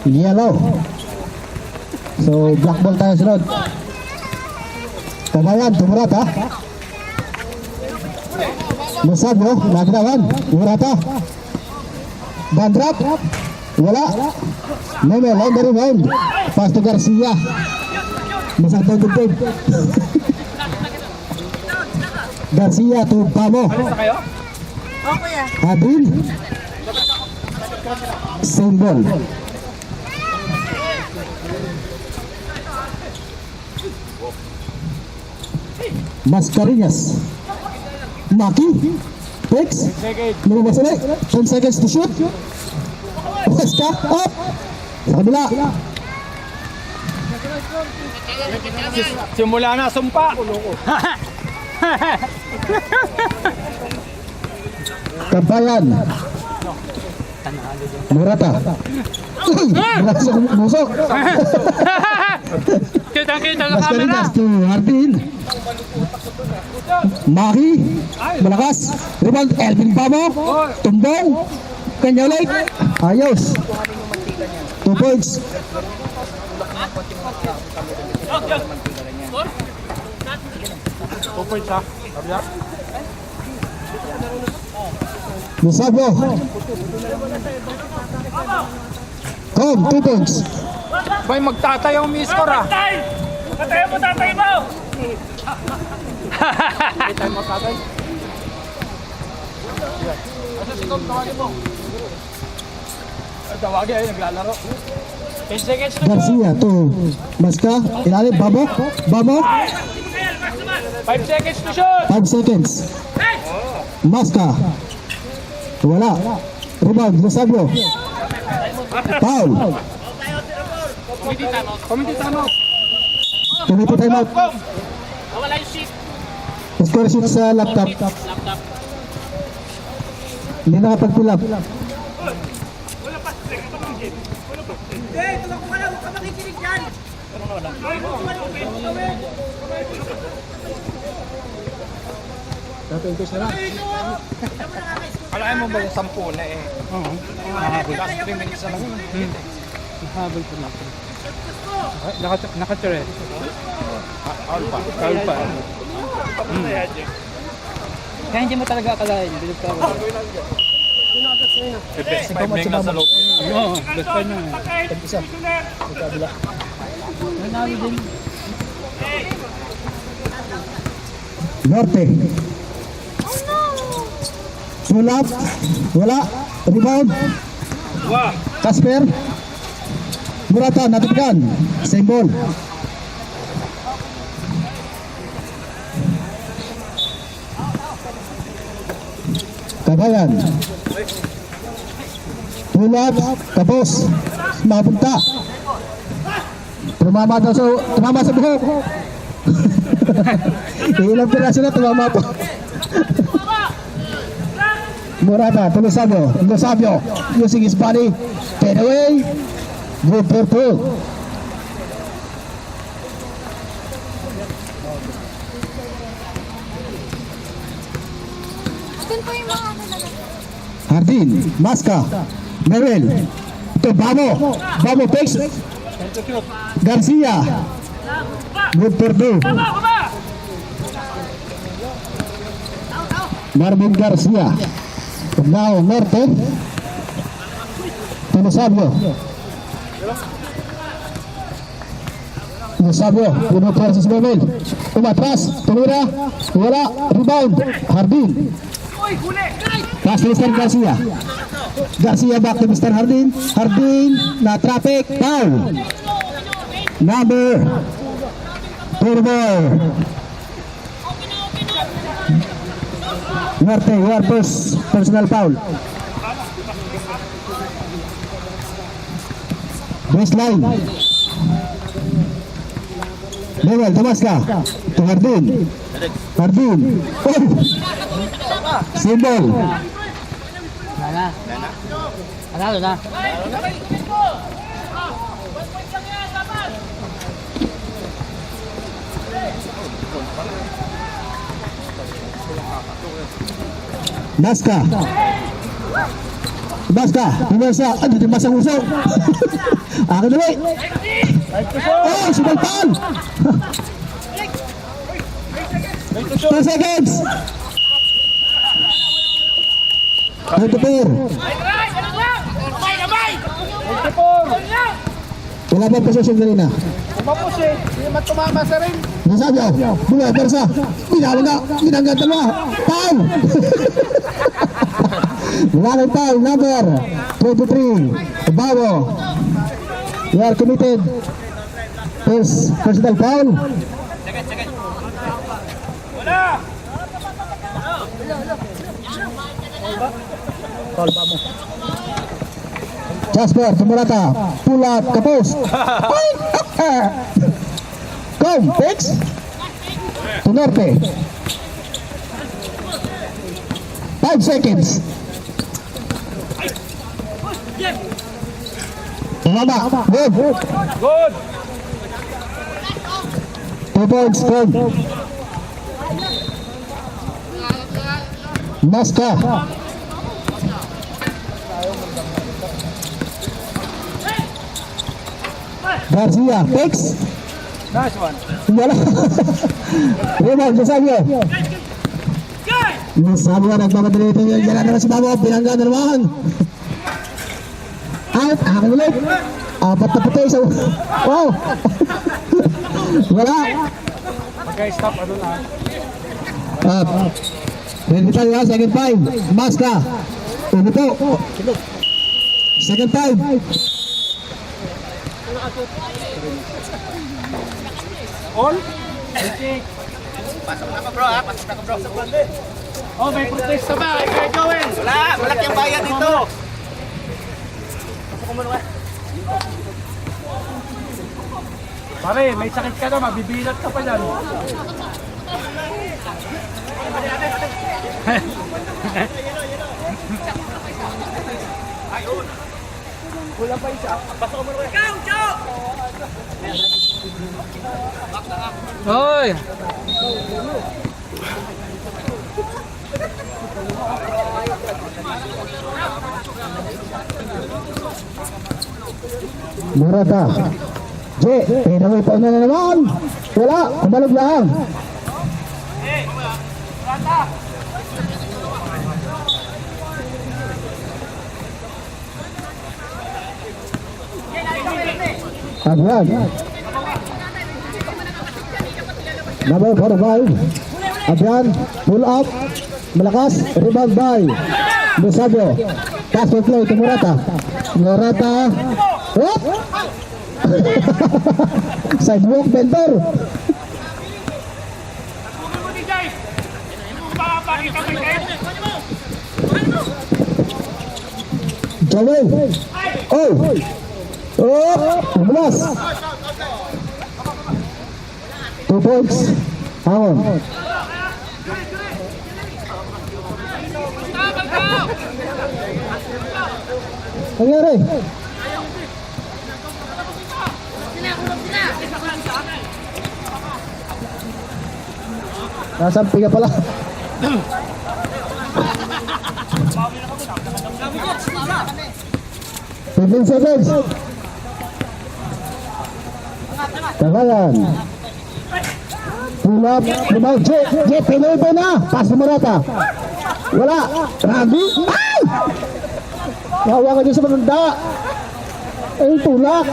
Yellow. So black ball tayo sunod. Kabayan, Murata. Masabyo, nagdawan. Murata. Bandrap. Wala. Nemel on the rebound. Pass to Garcia. Masabyo tubig. Garcia to Pamo. Hadin. Symbol. Mascarillas. Maki. Picks. Lumabas ulit. 10 seconds to shoot. Weska. Up. Sa kabila. Simula na, sumpa. Kabayan. Murata. Musok. Kita-kita sa camera. Mascarillas to Hardin. Maki. Malakas. Rebound. Elvin Pamo. Tumbong. Kanya ulit. Ayos. 2 points. Musabyo. Kom, 2 points. Bay, magtatay ang miss-score ah. Patay mo, tatay mo! Tawagin ay naglalaro. 10 seconds to Garcia to Maska. Ilalim. Bamo. Bamo. 5 seconds to shoot. 5 seconds. Maska. Wala. Rebound. Musabyo. Foul. Committee timeout. Committee timeout. Wala yung sheet. Score sheet sa laptop. Hindi nakapag-pull up. Alain mo ba yung 10 na eh? Oo. Last 3 minutes na lang. Habol po natin. Nakature. Alpa. Kaya hindi mo talaga akalain. Bilog ka ako. Best friend na sa loob. Oo, best friend na. Tag-isa. Magkabila. Nanalo din. Norte. Pull up. Wala. Rebound. Casper. Murata. Natipkan. Same ball. Kabayan. Pull up. Tapos. Mapunta. Tumama sa buhok. Ilang piraso na tumama po. Murata, Lusabio, using his body, fade away, good purple. Hardin, Maska, Merrill, to Bamo takes, Garcia, good purple. Marvin Garcia. Now Norte. Lusabio, puno versus Memel. Umatras, tumira, wala, rebound, Hardin. Pass to Mr. Garcia. Garcia back to Mr. Hardin. Hardin, na traffic, foul. Number 4. Norte, Warpers, personal foul. Baseline. Lewel, Damasca. To Hardin. Hardin. Oh! Symbol. Panalo na. Nasca. Basta, Iwersa, ano di masang uso? Akin dali. Oh, sumalpan. 10 seconds. Ito pair. Wala ba posisyon kanina? Umapos eh. Hindi naman tumama sa rin. Nasabyo, buwa, Iwersa. Binangga dalawa. Foul. Wala foul, number 23. Babo. You are committed. First personal foul. Jasper, Tumurata, pull up, kapos. Come, fix. To Norte. 5 seconds. Tumama, good. Good. 2 points, good. Maska. Garcia, fix. Nice one. Wala. Raymond, Jasabio. Jasabio, nagmamadali ito yung dyan na si Babo. Pinangga na naman. Out, akin ulit. Apat na puti sa... Wow. Wala. Mag-stop, ano na. Up. Ready tayo ha, second 5. Maska. Ano to? Second 5. All? Pasok na ka bro ha, pasok na ka bro. Oh, may protesta ba? Kaya Joel? Wala, malaki ang bayad dito. Pasok mo naman. Pare, may sakit ka na, mabibilat ka pa dyan. Wala pa isa. Pasok mo naman. Go, Joe! Hoy! Murata. J, pinaway pa na naman. Wala, kumalog lang. Agad. Number 45. Adrian, pull up. Malakas, rebound by Lusabio. Pass to play to Murata. Murata. Hop! Sidewalk bender. Joel. Oh! Oh! Bulas. 2 points. Hangon. Nangyari. Nasampi ka pala. Fifteen seconds. Tagalan. Pull up. Limang J. Pinoy pa na. Pass mo Murata. Wala. Rabi. Ay! Nahawakan niyo sa mananda. Ay, tulak.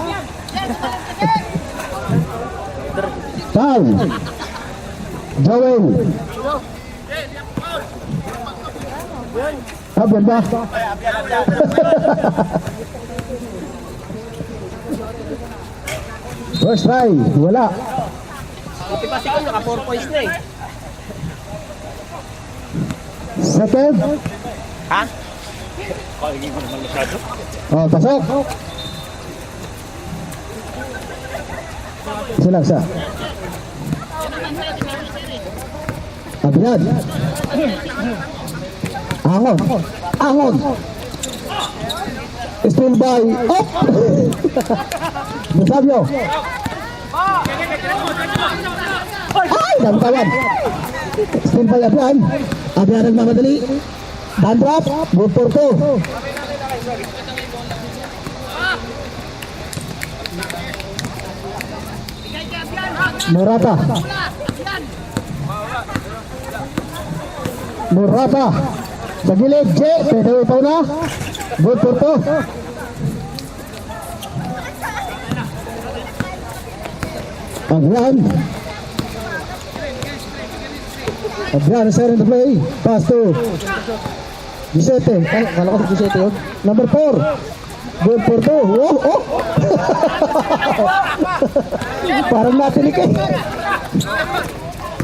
Foul. Joel. Abyan ba? First try. Wala. Buti pa si Kung naka 4 points na eh. Second. Ha? Hindi mo naman masyado. Oh, pasok. Silang siya. Abyan. Angon. Angon. Still by. Up. Nasabyo. Ay, damtawan. Still by Abyan. Abyan nagmamadali. Down drop. Good for 2. Morata. Morata. Sa gilid, J. Pwede itaw na. Good for to. Adrian. Adrian is in the play. Pass to Gisete. Kala ko si Gisete yun. Number 4. Good for to. Oh. Parang natinig eh.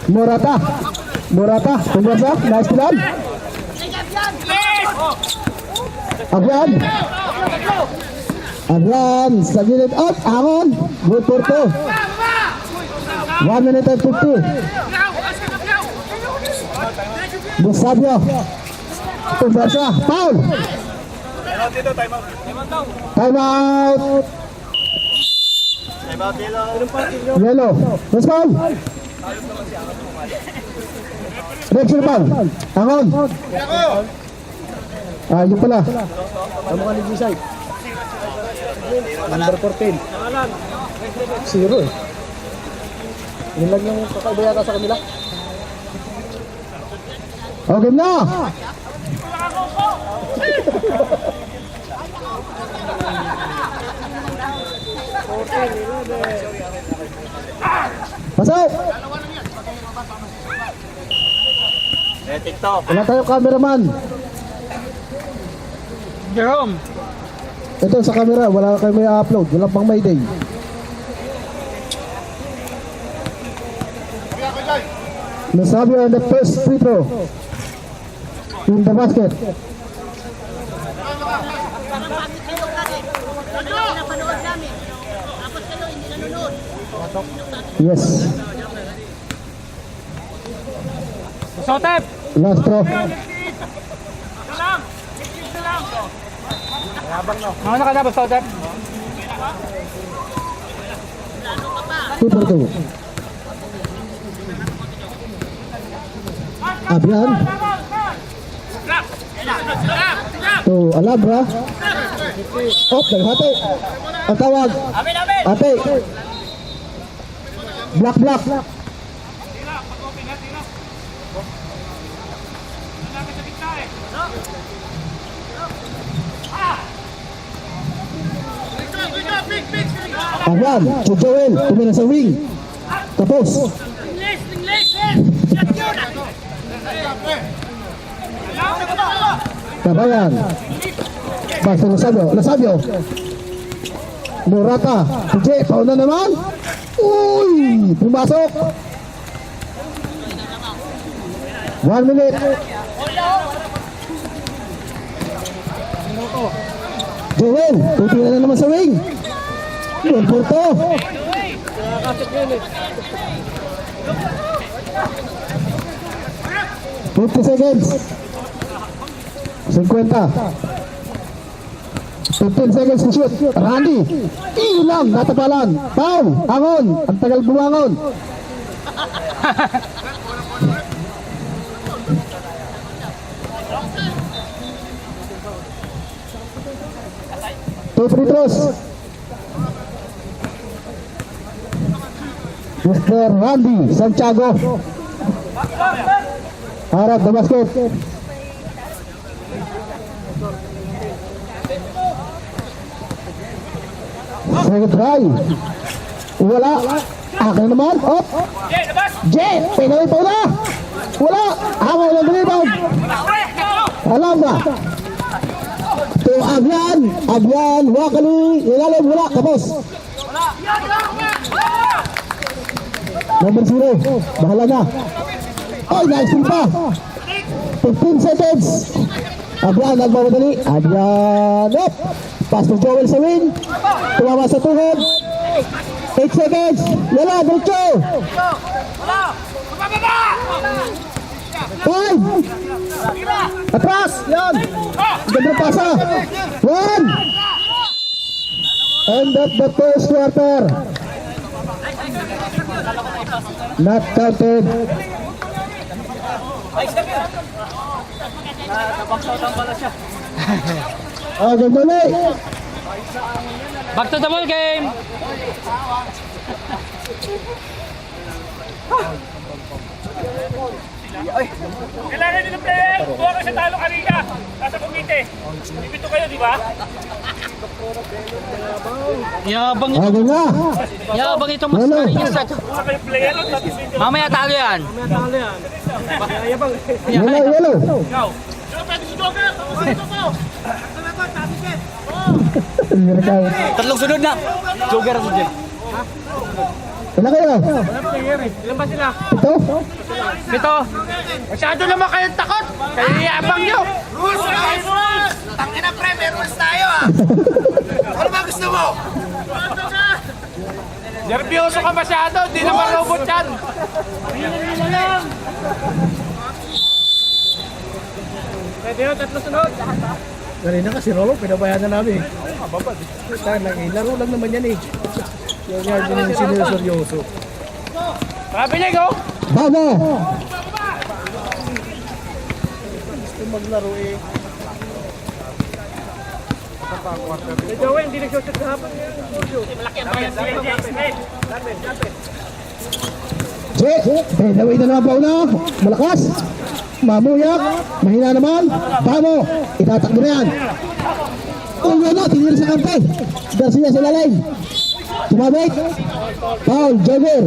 Morata. Pumasa. Nice plan. Adrian. Sa gilid. Out. Angon. Good for to. 1 minute and 50. Busabio. Pumasa. Foul. Time out. Yellow. Let's foul. Reaction foul. Angon. Yun pala. Ang mga nag-decide. Number 14. 0 eh. Yun lang yung kakaiba yata sa kanila. Okay na. Pasok! TikTok. Wala tayo cameraman. Jerome. Ito sa camera, wala kayo may upload. Wala pang Mayday. Nasabi on the first free throw. In the basket. Yes. Sotep. Last throw. Ano ka na ba, Sotep? 2 for 2. Abian. To Alabra. Naghati. Ang tawag. Ate. Black. Ayan, to Joel, tumira sa wing. Tapos. Kabayan. Basta Lasabio. Morata. TJ, pauna naman. Uy, pumasok. 1 minute. Joel, tutingnan na naman sa wing. Yun, Porto. $50 seconds. 50. 15 seconds to shoot. Randy. Ilang, natapalan. Foul. Angon. Ang tagal bumangon. Two free throws. Mr. Randy Santiago. Harap the basket. Second try. Wala. Akin naman. Up. J. Pinawin pa na. Wala. Ako ng rebound. Alam na. To Abian. Wakali. Ilalim. Wala. Tapos. Number 0. Bahala na. Ay, nice pa. 15 seconds. Abian nagmamadali. Abian. Up. Pass to Joel sa wing. Tumama sa tuhod. 8 seconds. Wala, diretso. 5. Atras. Yan. Ganda pasa. 1. End of the first quarter. Not counted. Napaksaw ang bala siya. Gandali. Back to the ball game. Kailangan nyo ng player. Kuha kayo sa talo kanina. Nasa kumite. Bibito kayo, di ba? Yabang Agad na. Yabang itong mas Ano? karinyas. Kuha kayo player. Tapos bibito. Mamaya talo yan. Yellow. Ikaw. Sino pwede si Joker? Ito po. Tatlong sunod na. Joker ako dyan. Wala kayo. Ilan ba sila? Ito. Pito. Masyado naman kayong takot. Kaya iabang nyo. Rules! Tangina pre, may rules tayo ah. Ano ba gusto mo? Nervyoso ka masyado. Di naman robot yan. Pwede yun, tatlo sunod. Kanina kasi Rolo, pinabayaan na namin. Laro lang naman yan eh. Yung nga yung sinuseryoso. Sabi niya, go! Bago. Gusto maglaro eh. Si Joey, hindi nag-shot sa hapon. Malaki ang bayan siya. Che. Fadeaway na naman pa una. Malakas. Mamuyak. Mahina naman. Bago. Itatakbo na yan. Oh, yun na. Tinira sa kampe. Garcia sa lalay. Tumabik. Foul. Jogger.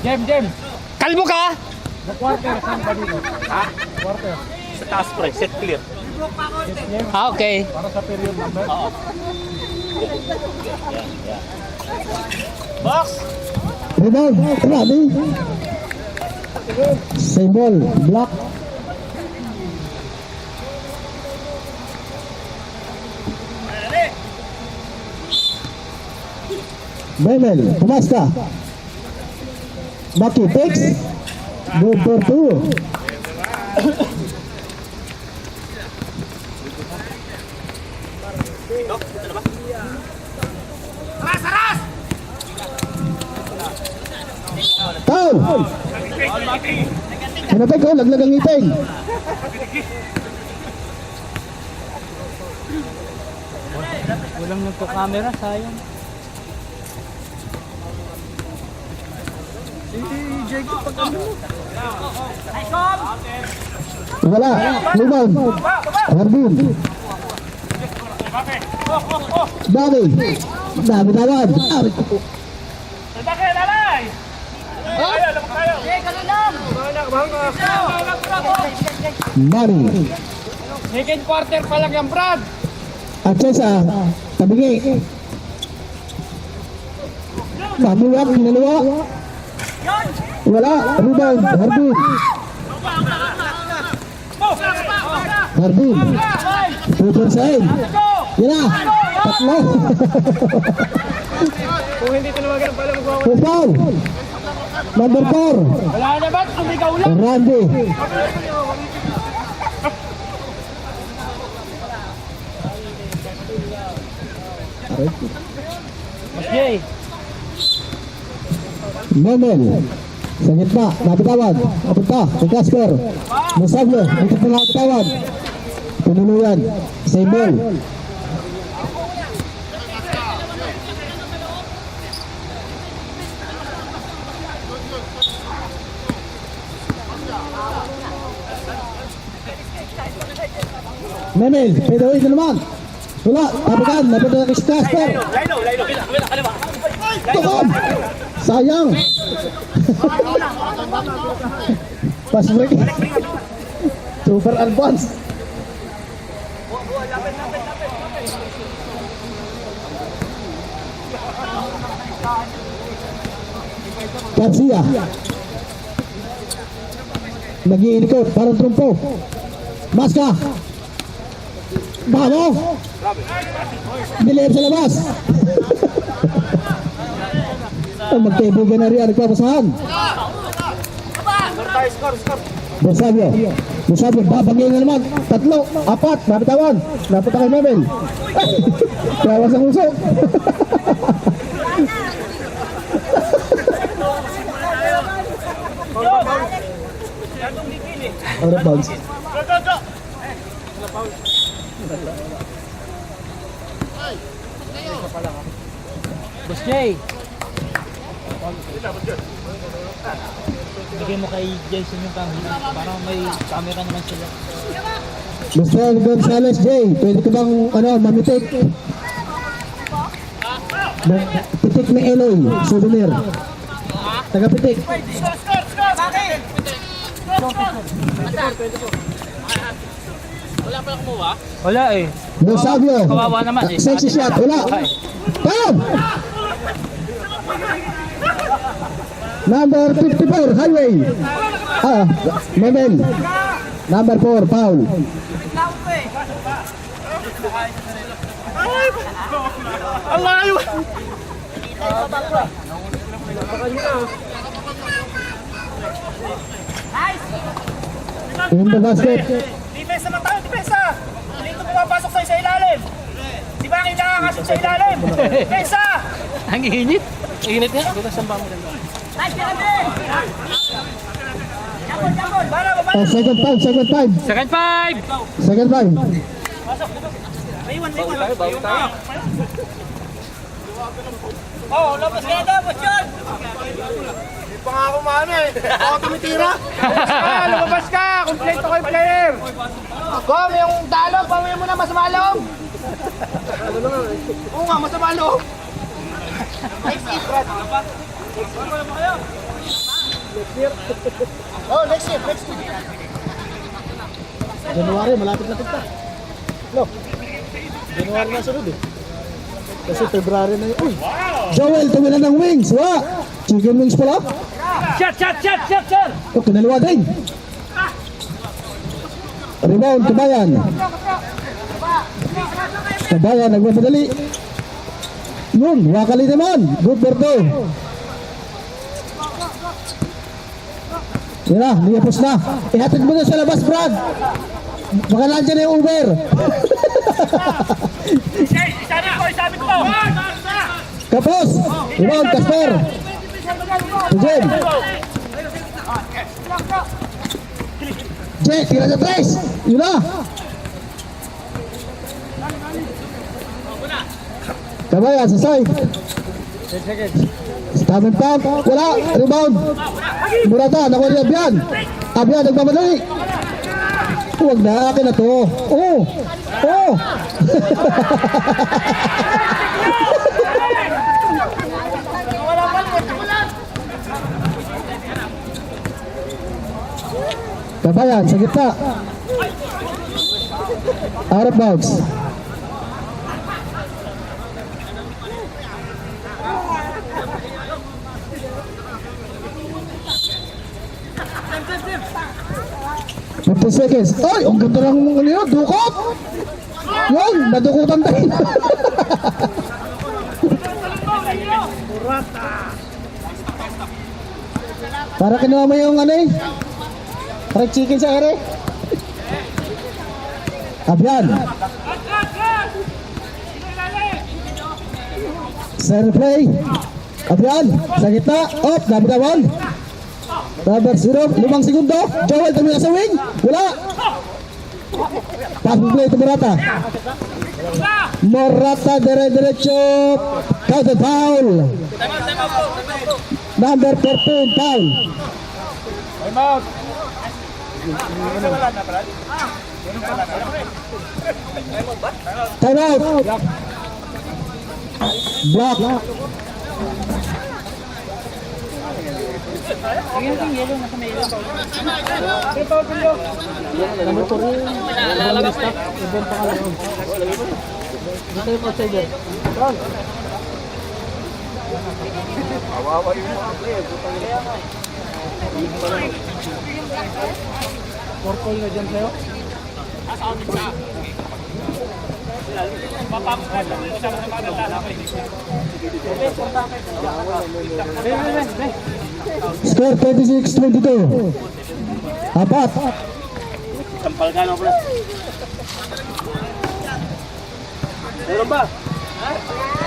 Jem. Kalbo ka? Sa taas pre, set clear. Ah, okay. Box! Rebound. Grabe. Same ball. Block. Memel. Pumas ka. Maki takes. Good for two. Foul. Hanapin ko, laglag ang ngipin. Walang nagko-camera, sayang. Wala. Rebound. Harbin. Dami. Dami tawad. Arik ko po. Bakit, alay? Tayo, labang tayo. Mani. Second quarter pa lang yan, Brad. At sa tabingi. Mamuyak. Nalawa. Wala. Rebound. Harbin. Harbin. Super side. Yan na. Tatlo. Kung hindi tinawagan pala magwawa. Foul. Number 4. Wala na ba? Sumigaw lang. Randy. Okay. Memel. Sa gitna. Nabitawan. Apunta. Sa Casper. Musable. Dito po nabitawan. Pinuluyan. Same ball. Memel. Pedaway na naman. Wala. Tabikan. Nabitawan ni Casper. Lino. Kaliwa. Tukod! Sayang! Pass break. Super advance. Garcia. Nag-iilikot. Parang trumpo. Maska. Bago. Dilip sa labas. Magkaibigan na rin ang nagpapasahan. Score. Bosabio, babagay na naman. 3, 4, napitawan. Napunta kay Mabel. Ay, kawas ang uso. Out of bounds. Boss Jay. Bigyan mo kay Jason yung camera. Para may camera naman sila. Mr. Gonzales J, pwede ko bang mamitik? Pitik ni Eloy, souvenir. Taga-pitik. Wala eh. Bosabio. Kawawa naman eh. Sexy shot, wala. Pam! Number 54, highway. Mabel. Number 4, foul. Ang layo! In the basket. Depensa naman tayo, depensa! Dito pumapasok tayo sa ilalim! Di ba ang nakakasok sa ilalim? Depensa! Ang init. Init nga. Dito sa bang Para baba! Second five. Second five. Second five. May iwan. Oh, labas ka na dapat yun! Hindi pa nga ako maano eh. Ako tumitira. Lumabas ka! Kompleto ko yung player! Kom, yung talo, pamuhin mo na masama loob! Oo nga, masama loob! Next year, Brad. Oh, next year. January, malapit na tigta. No. January na sunod eh. Kasi February na yun. Uy! Joel, tumilan ng wings. Wa! Chicken wings pala. Shot. O, kinaliwa din. Rebound, Kabayan. Kabayan, nagmamadali. Yun, wakali naman. Good Berto. Yan na, niyapos na. Ihatid mo na sa labas, Brad. Baka nandiyan na yung Uber. Isabit ko! Kapos! Rebound, Casper. Jen. Jen, tira sa tres. Yun na. Kabayan, sa side. Stammen pump. Wala. Rebound. Murata, nakuha niya Abian. Abian, nagmamadali. Huwag na, akin na to. Oo. Kabayan, sa gitna. Out of bounds. Seconds. Ay, ang ganda lang ng ano yun, dukot! Yun, nadukutan tayo. Para kinuha mo yung ano eh. Fried chicken sa ere. Abian. Center play. Abian, sa gitna. Up, nabitawan. Number 0, 5 segundo. Joel, tumila sa wing. Wala. Passing play to Morata. Morata, diretso. Counted foul. Number 14, foul. Time out. Block. Score 26-22. Apat. Sampal ka na pala. Meron ba?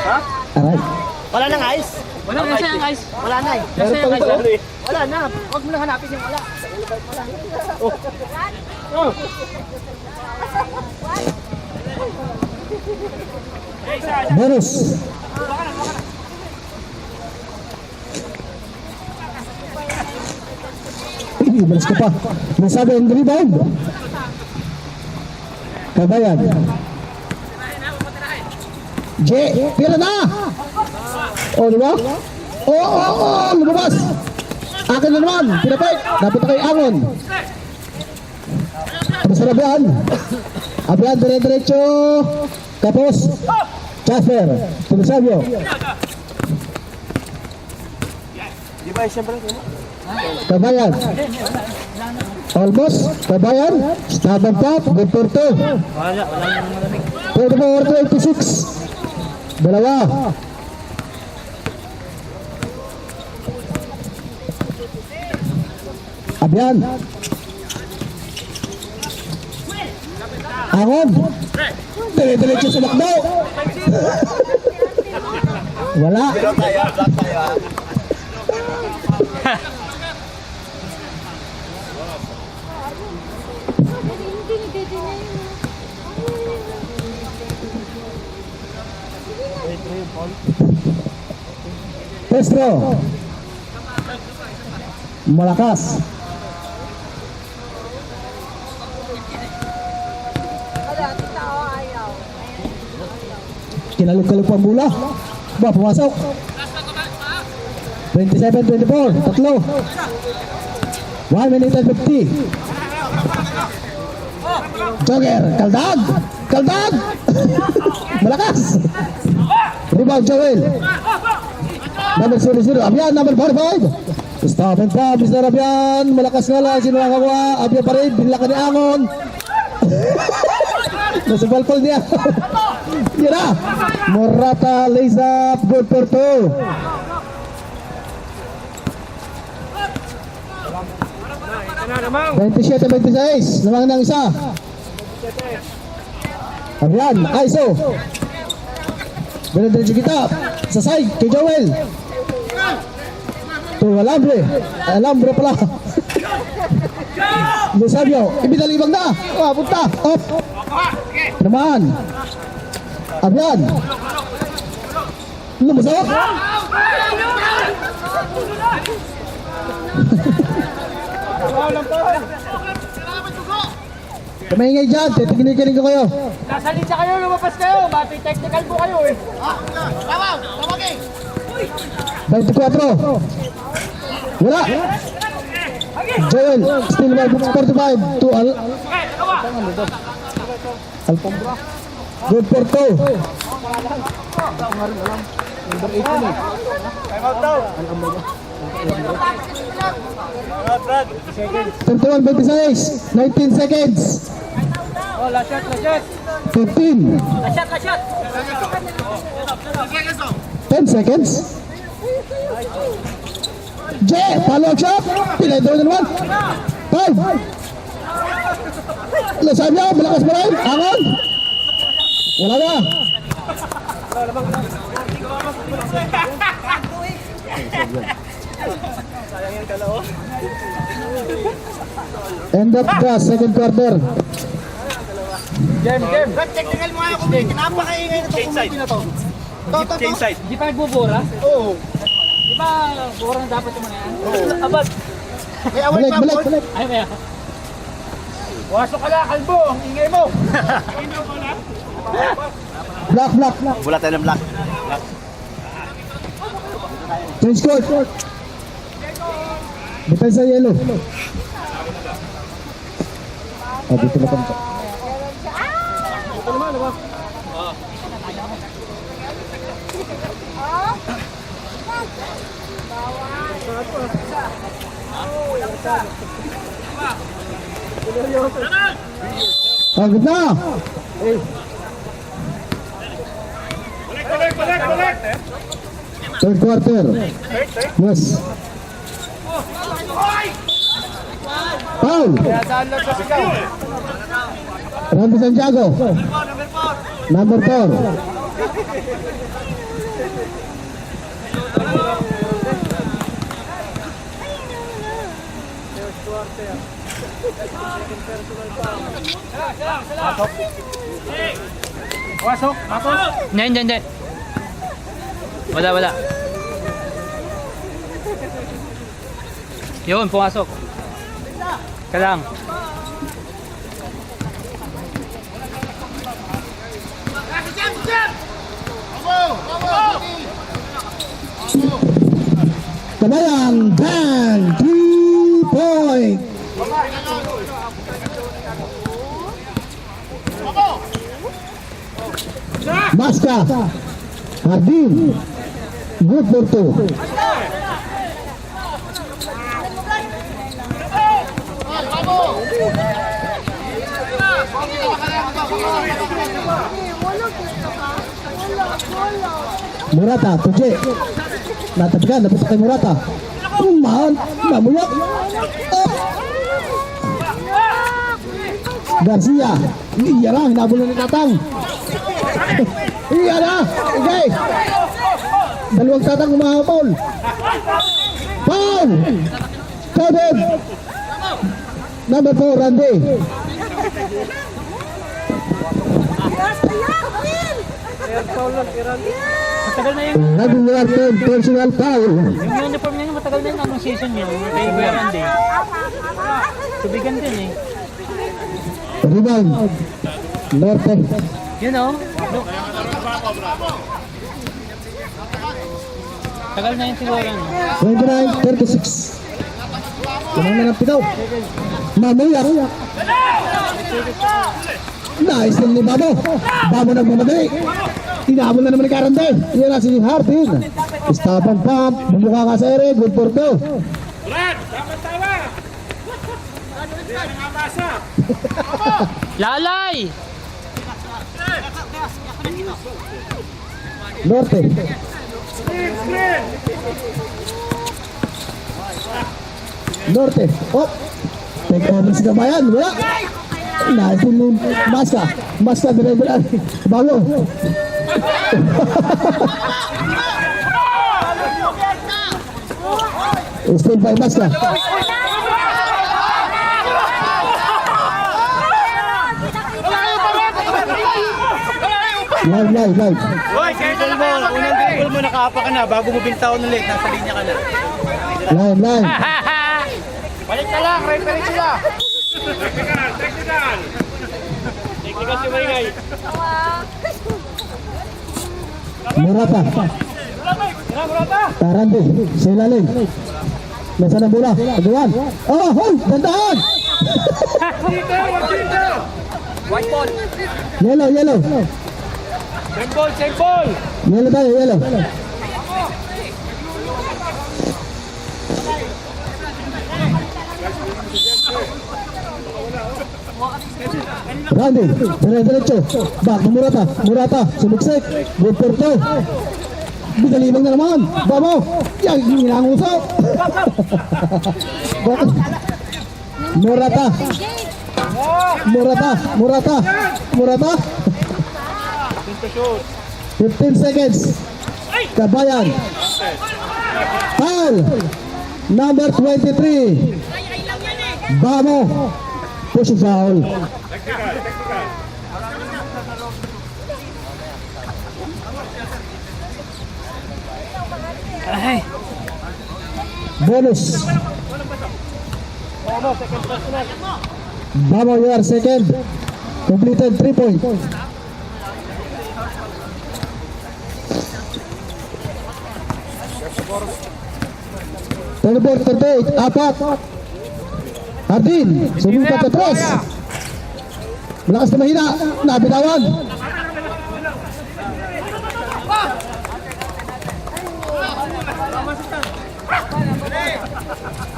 Ha? Aray. Wala nang ice? Wala na siya ang ice. Wala na eh. Nasa yung ice. Wala na. Huwag mo na hanapin yung wala. Bonus. Balas ka pa. Nasabi ang rebound. Kabayan. J. Pila na. O, di ba? Oo, lumabas. Akin na naman. Pinapay. Dapat kay Angon. Tapos sa Abian. Abian, dire-diretso. Tapos. Chaffer. Tulisabio. Di ba siyempre? Kabayan. Almost. Kabayan. Stabang tap. Good for two. Wala nang malamig. 24-26. Dalawa. Abian. Angon. Dire-diretso sa lakdaw. Wala. Black tayo ha. Pestro. Malakas. Kinalog-kalog pa ang bola. Ba, pumasok. 27-24. Tatlo. 1 minute and 50. Jogger. Kaldag. Kaldag. Malakas. Rebound Joel. Number 0-0. Abian, number 45. Stop and pop, Mr. Abian. Malakas nga lang. Sino ang kakuha? Abian pa rin. Binila ka ni Angon. Nasa balpol niya. Yan na. Morata lays up. Good for two. Ano namang? 27-26. Namang ng isa. Abian. ISO. Dire-diretso kita. Sa side. Kay Joel. To Alambre. Alambre pala. Lusabio. Ibinalibag na. Punta. Off. Naman. Abian. Lumusok. Kamingay dyan. Titiginikinig ko kayo. Nasa linya kayo, lumabas kayo. Bati technical po kayo eh. 24. Wala. Joel. Still 45. To Alpombra. Good for two. Time out daw. 21-26. 19 seconds. Oh, last shot, last shot. 15. Last shot, last shot. 10 seconds. J. Follow-up shot. Pilay daw na naman. 5. Lasagna. Malakas pa rin. Angon. Wala na. End of the second quarter. Game. Technical mo nga kung napakaingay na itong community na to. Change side. Di pa nagbubura? Oo. Di ba bura na dapat yung mga yan? Abad. May away pa po. Balik. Ay, maya. Wasok ka na, kalbo. Ang ingay mo. Black. Wala tayo ng black. Change court. Depensa yellow. Dito na kami. Pagod na. Third quarter. Yes. Foul. Kaya saan lang sa sigaw? Randy Santiago. Number 4. Pasok, pasok. Hindi. Wala. Yun, pumasok. Kalang. Kabayan, bang, 3 point. Maska, Hardin, good for 2. Murata, Tuje. Natapikan, napisa kay Murata. Mahal, namuyak. Garcia, iya lang, hinabulan ni Tatang. Iya na, okay. Dalawang Tatang umahapol. Foul! Covered. Number 4, Randy. Matagal na yung Regular team, personal foul. uniform niya, matagal na yung anong season niya. Kay Kuya Randy. Tubigan din eh. Rebound. Norte. Yun o. Tagal na yung siguro. 29-36. Lamang na ng pitaw. Mamaya. Nice din ni Babo. Babo nagmamadali. Inahabol na naman ni Karande. Yan na si Hardin. Stop and pump. Bumukha ka sa ere. Good for 2. Brad, tama-tama. Hindi na nakabasa. Lalay! Norte. Screen. Norte. Oh. Take over si Kabayan. Wala. Nice din ni Maska. Maska dire-dire. Bago. Still by Maska. Live. Hoy, dribble mo. Unang dribble mo, nakaapa ka na. Bago mo bintaon ulit, nasa linya ka na. Live. Balik na lang, referee sila. Technical. Technical si Maringay. Murata. Tarante. Sa ilalim. Nasa na bola. Agawan. Oh, hold. Dandahan. White ball. Yellow. Same ball. Yellow tayo, yellow. Randy, dire-diretso. Back to Murata, sumiksik. Good for 2. Bigalibang na naman. Babo. Yan, ginanguso. Murata. 15 seconds. Kabayan. Foul. Number 23. Bamo. Push foul. Ay, Bonus. Bamo, you are second. Completed 3 point. Teleport 38, apat. Hardin, sumipat sa tres. Malakas na mahina, nabitawan.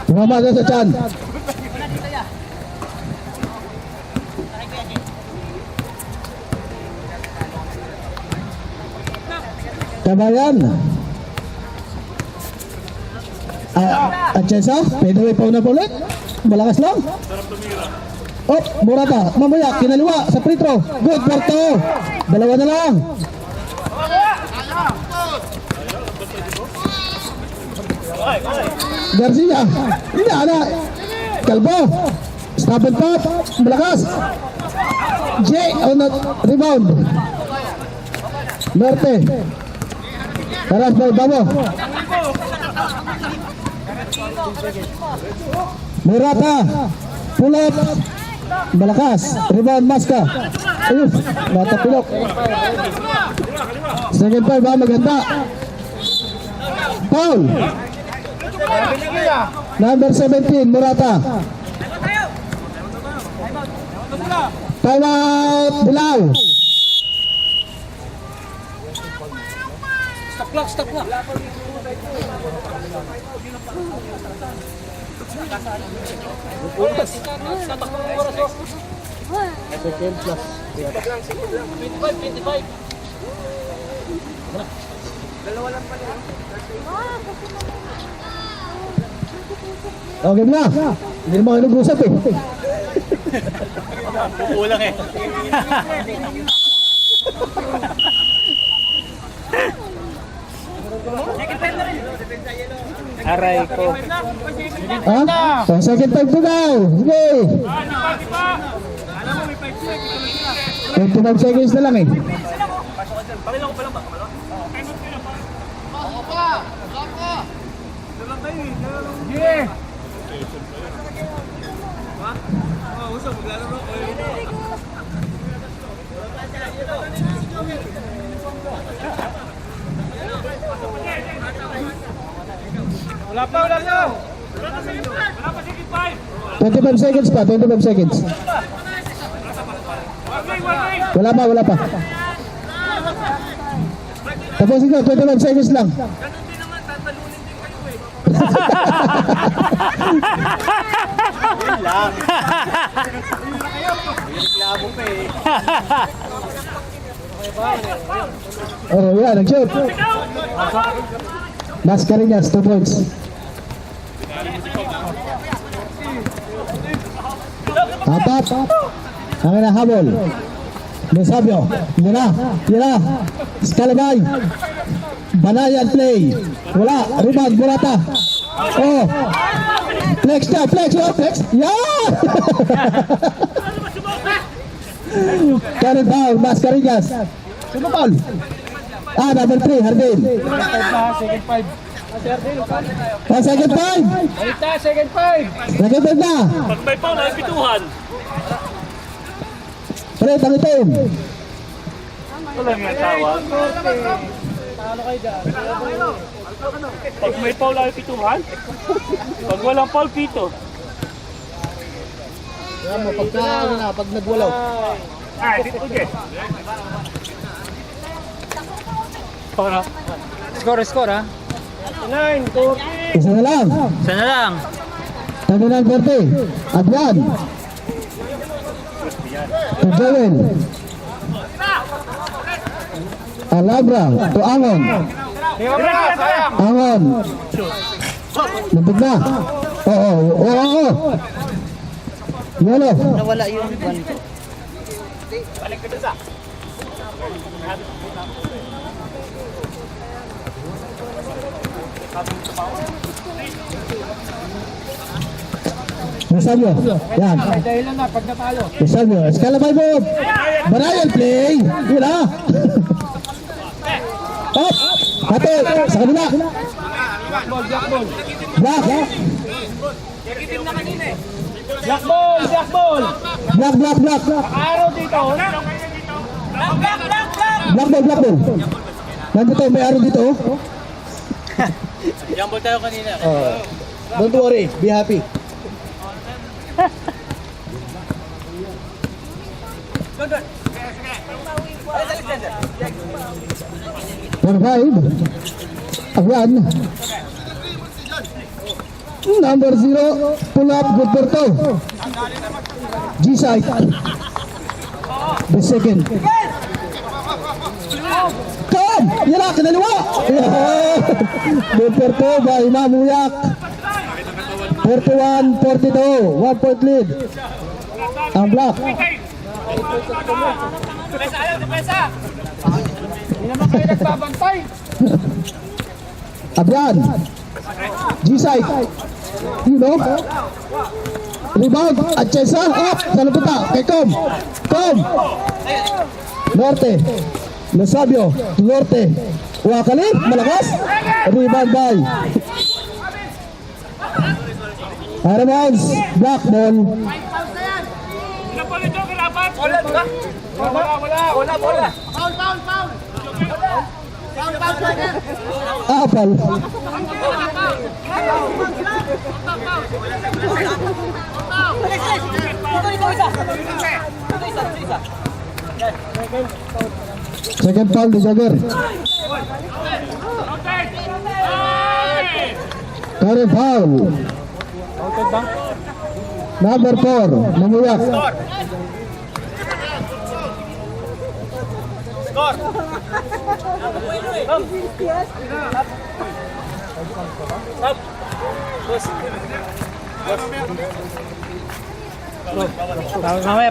Tumama na sa tiyan. Kabayan. At Chesa, pwede may pauna pa ulit. Malakas lang. Oh, Morata. Mamaya, kinaliwa sa free throw. Good, Porto. Dalawa na lang. Garcia. Hindi, ana. Calvo. Stop and pop. Malakas. Jay on the rebound. Norte. Taras by Babo. Morata. Pull up. Malakas. Rebound Maska. Ayun. Natapilok. Second five ba? Maganda. Foul. Number 17, Morata. Time out, Bilal. Stop clock. Second plus. 25. Okay na. Hindi naman kayo nag-usap eh. Kulang eh. Aray ko. Ha? Oh, second time to daw. Sige. 25 seconds na lang eh. Wala pa. 25 seconds pa, 25 seconds. Wala pa. Tapusin ko, 25 seconds lang. Yun lang. Reklamo pa eh. Oh, yeah, nag-shoot. Mascareñas, 2 points. Apat. Ang inahabol. Mesabio. Yun na. Scalabay. Banayan play. Wala. Rebound. Morata. Oh. Flex. Yeah! Current foul. Mascareñas. Sino foul? Number 3. Hardin. Second five. Second five. Second five. Second five na. Pag may foul, ay pituhan. Pre, tangitin. Walang nga tawag. Pag may foul, ay pituhan. Pag walang foul, pito. Kaya mo, pag nagwalaw. Ay, dito okay. Score ha? 9-40. Isa na lang. Sana lang. 39-40. Adwan. To Joel. Alabra. To Angon. Angon. Nabig na. Oo. Yelo. Nawala yung one ko. Rosario. Yan. Dahilan na, pag natalo. Rosario. Escalabay mo. Barayan play. Yun na. Up. Ate. Sa kanila. Black. Black. Araw dito. Black ball. Nandito, may araw dito. Jumble tayo kanina. Don't worry, be happy. Five. Agwan. Number 0, pull up, good for two. G-side. The second. Come! Yan na, kinaliwa! Good for two by Mamuyak. 41-42. 1 point lead. Ang Black. Hindi naman kayo nagbabantay. Abian. G-side. You know. Rebound. Atchesa. Up. Saluputa. Kay Com. Com. Norte. Nasabio. Norte. Wakali. Malakas. Rebound by Aramonds. Black ball. Wala. Apal. Second foul di Jagger. Current foul. Number 4, Mamuyak.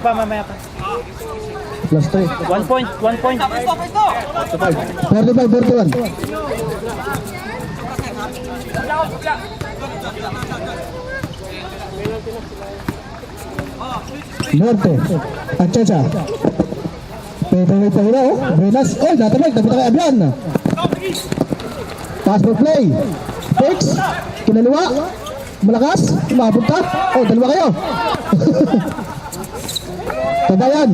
Mamaya pa. Plus 3. 1 point. 45-41. Norte. Atchesa. Pwede na oh. Venas. Oh, natabag. Napita kay Abian. Pass for play. Fix. Kinaliwa. Malakas. Mapunta. Oh, dalawa kayo. Tabayan.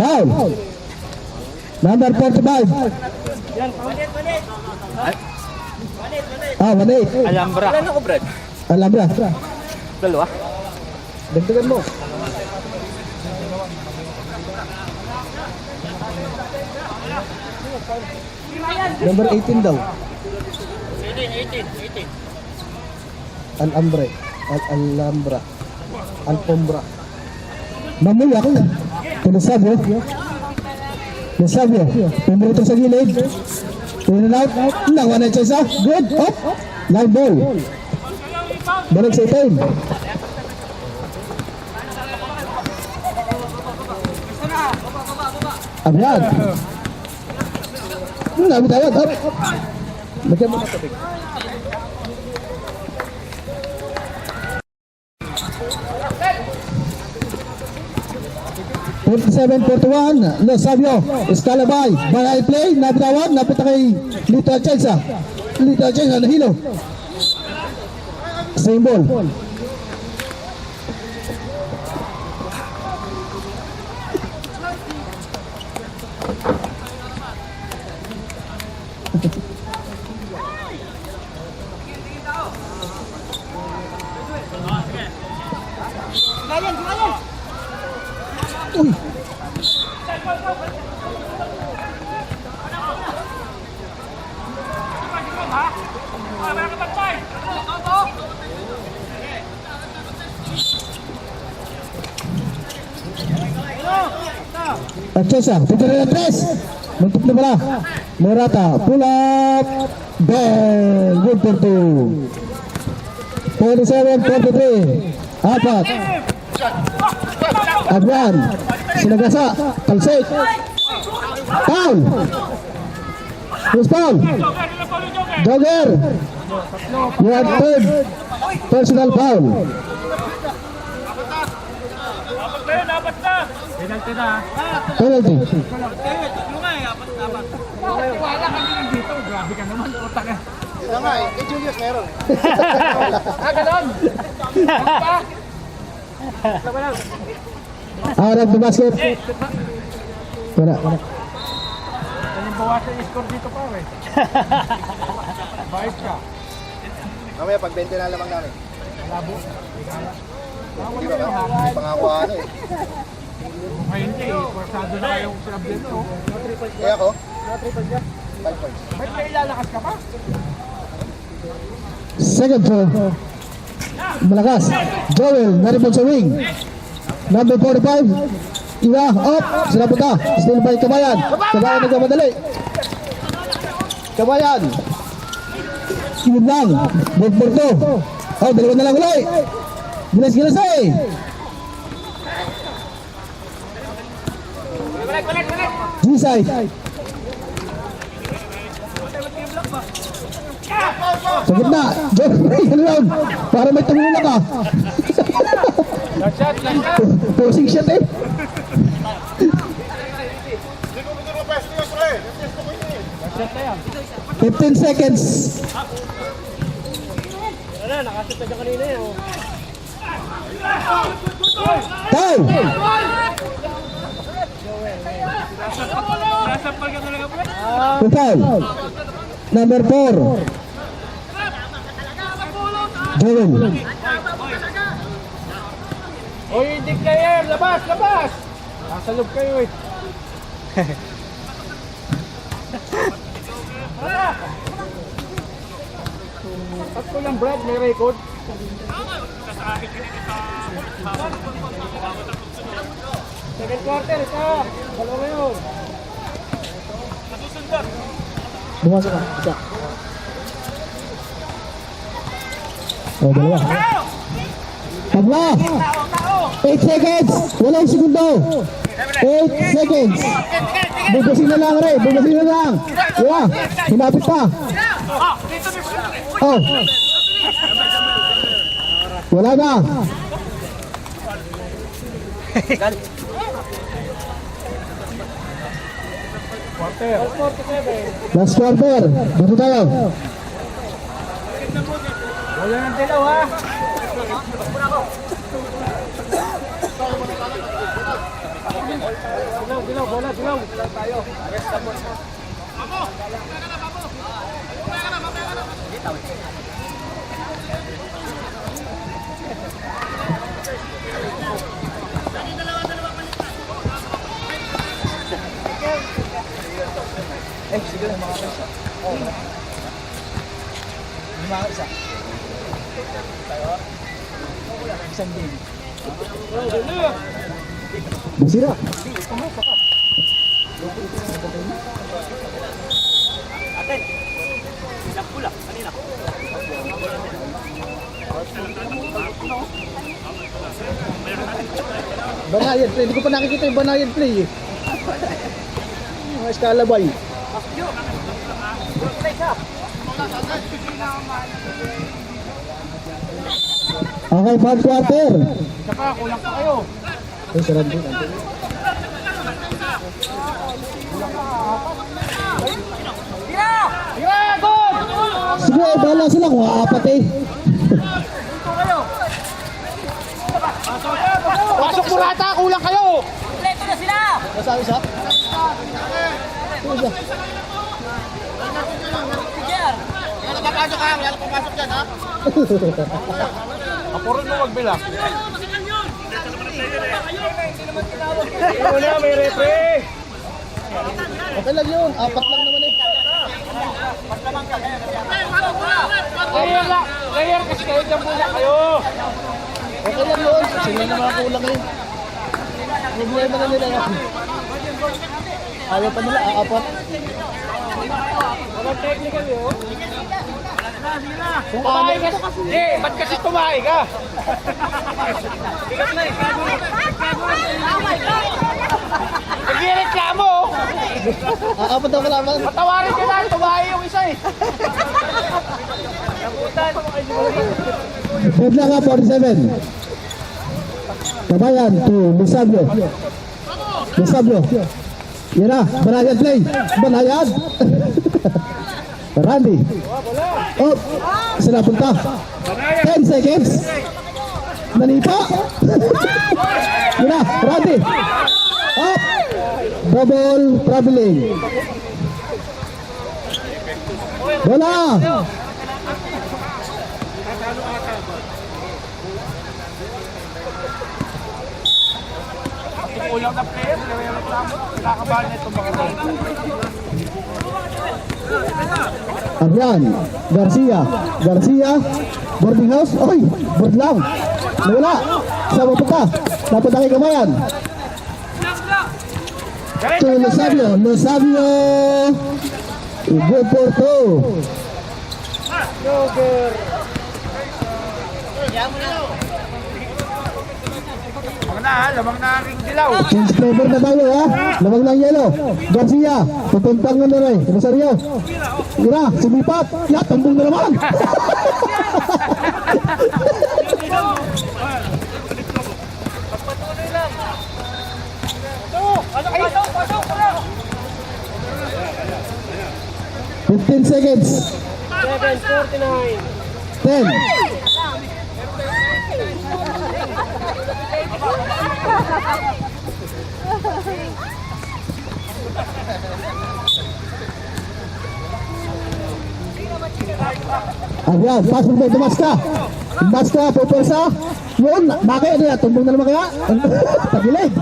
Foul. Number 45. Ah, 1-8. Alhambra. Alabra. Dalawa. Dagdagan mo. Number 18 daw. 18. Alhambra. Alhambra. Alfombra. Mamuyak. Pinasabyo. Pinasabyo. Pumunta sa gilid. In and out. Nakuha na siya. Good. Up. Live ball. Balik sa itim. Abian. Nabitawad. Up. Lagyan mo na tubig. No, Sabio, Escalabay, Banay play, nabitawad, napita kay Lito Atienza. Lito Atienza, nahilo. Same ball. Uy. Atchesa, titira na 3. Muntok na pala. Morata, pull up. Ball. Good for 2. 47-43. Apat. Adwan. Sinagasa. Kalsik. Foul. Yes, foul. Jogger. You have third personal foul. Penalty. Wala ka din dito. Grabe ka naman. Utak ka. Ito nga eh, kay Julius meron. Ganon. Out of the basket. Wala. Yung bawasan yung score dito pa eh. Bayad ka. Mamaya pag 20 na lamang namin. Labo. Hindi ba ba? May pangako ano eh. Ngayon hindi eh. Korsado na kayong sinabi dito. Kaya ako? 5 points. Ba't may lalakas ka pa? Second throw. Malakas. Joel, naribon sa wing. Number 45. Iwa, up. Sila punta. Still by Kabayan. Kabayan nagmamadali. Kabayan. Yun lang. Good for two. Oh, dalawa na lang ulit. Gilas eh. G-side. Sa gitna. Joffrey, ano yun? Para may tumula ka. Posing shot eh. 15 seconds. Time. Total. Number 4. Joel. Oy, hindi player! Labas! Labas! Nasa loob kayo eh. At ko lang Brad, may record. Second quarter, isa. Dalawa yun. Bumasok ka. Isa. Oh, dalawa. Tabla. 8 seconds. Walang segundo. 8 seconds. Bubusin na lang, Ray. Bubusin na lang. Yeah. Hinapit pa. Oh. Wala na. Last quarter. Dito tayo. Wala ng dilaw ha. Dilaw, bola, dilaw. Tayo. Masira. Banayad play. Hindi ko pa nakikita yung banayad play eh. Mga eskalabay. Okay, 4 quarter. Isa pa, kulang pa kayo. Ay, sarap din. Tira! Good! Sige, bahala sila kung apat eh. Pasok Murata, kulang kayo! Nasa isa? Wala papasok ha, wala papasok dyan ha. Apurin mo magbilang. Wala, may repre. Okay lang yun. Apat lang naman eh. Player kasi kayo dyan muna kayo. Okay lang yun. Sila naman ang kulang eh. Problema na nila yan. Ayaw pa nila, aapat. Walang technical yun. Tumahay ka. Eh, ba't kasi tumahay ka? Nagreklamo. Aapat daw kalaban. Patawarin ka lang, tumahay yung isa eh. Head lang nga, 47. Tabayan to Lusabio. Lusabio. Yan na, Banayad play. Banayad. Randy. Oh, sila punta. 10 seconds. Nanipa. Yan na, Randy. Up. Double traveling. Bola. Kulang na player, nagreklamo. Nakakabahan na itong mga goal. Adrian, Garcia, boarding house, oy, board lang, nawala, sama pa ka, dapat na kay kamayan, to Lusabio, good for two, Lamang na ang ring dilaw. Change flavor na tayo ha. Lamang ng yellow. Garcia. Pupuntang na rin. Rosario. Ira. Sumipat. Ya. Tambong na naman. Pasok! 15 seconds. 7:49. 10. Ayan, pasok na, tumaska. Tumaska, pupersa. Yun, bakit niya? Tumbong na naman kaya? Tagilid.